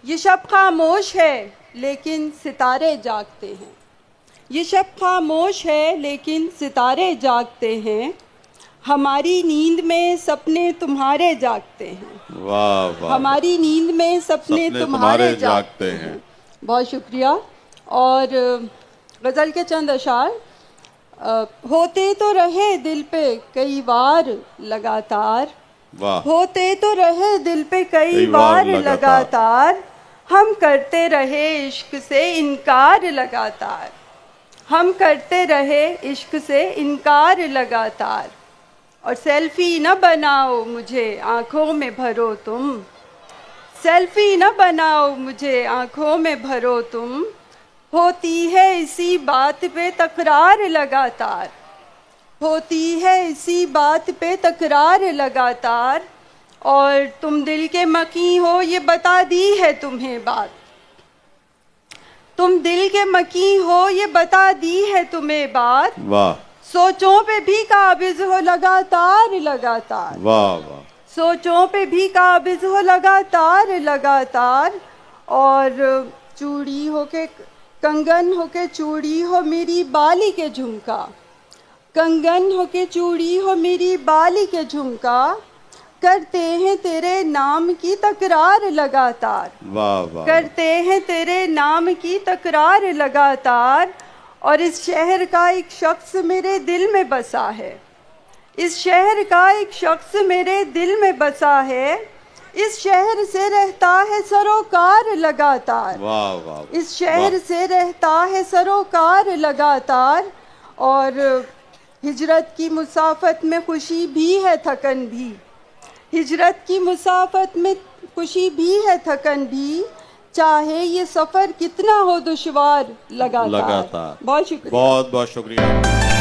ये शब खामोश है लेकिन सितारे जागते हैं। ये शब खामोश है लेकिन सितारे जागते हैं। हमारी नींद में सपने तुम्हारे जागते हैं। वाह वाह। हमारी नींद में सपने तुम्हारे जागते हैं। बहुत शुक्रिया। और गज़ल के चंद अशार। होते तो रहे दिल पे कई बार लगातार, वाह। होते तो रहे दिल पे कई बार लगातार, हम करते रहे इश्क से इनकार लगातार, हम करते रहे इश्क से इनकार लगातार। और सेल्फी न बनाओ मुझे आँखों में भरो तुम, सेल्फी न बनाओ मुझे आँखों में भरो तुम, होती है इसी बात पे तकरार लगातार, होती है इसी बात पे तकरार लगातार। और तुम दिल के मकी हो ये बता दी है तुम्हें बात, तुम दिल के मकी हो ये बता दी है तुम्हें बात। वाह। सोचों पे भी काबिज हो लगातार लगातार, वाह वाह। सोचों पे भी काबिज हो लगातार लगातार। और चूड़ी हो के कंगन हो के चूड़ी हो मेरी बाली के झुमका, कंगन हो के चूड़ी हो मेरी बाली के झुमका, करते हैं तेरे नाम की तकरार लगातार, वाह वाह। करते हैं तेरे नाम की तकरार लगातार। और इस शहर का एक शख्स मेरे दिल में बसा है, इस शहर का एक शख्स मेरे दिल में बसा है, इस शहर से रहता है सरोकार लगातार, वाह वाह। इस शहर से रहता है सरोकार लगातार। और हिजरत की मुसाफत में खुशी भी है थकन भी, हिजरत की मुसाफत में खुशी भी है थकन भी, चाहे ये सफ़र कितना हो दुश्वार लगातार। लगातार। बहुत शुक्रिया। बहुत बहुत शुक्रिया।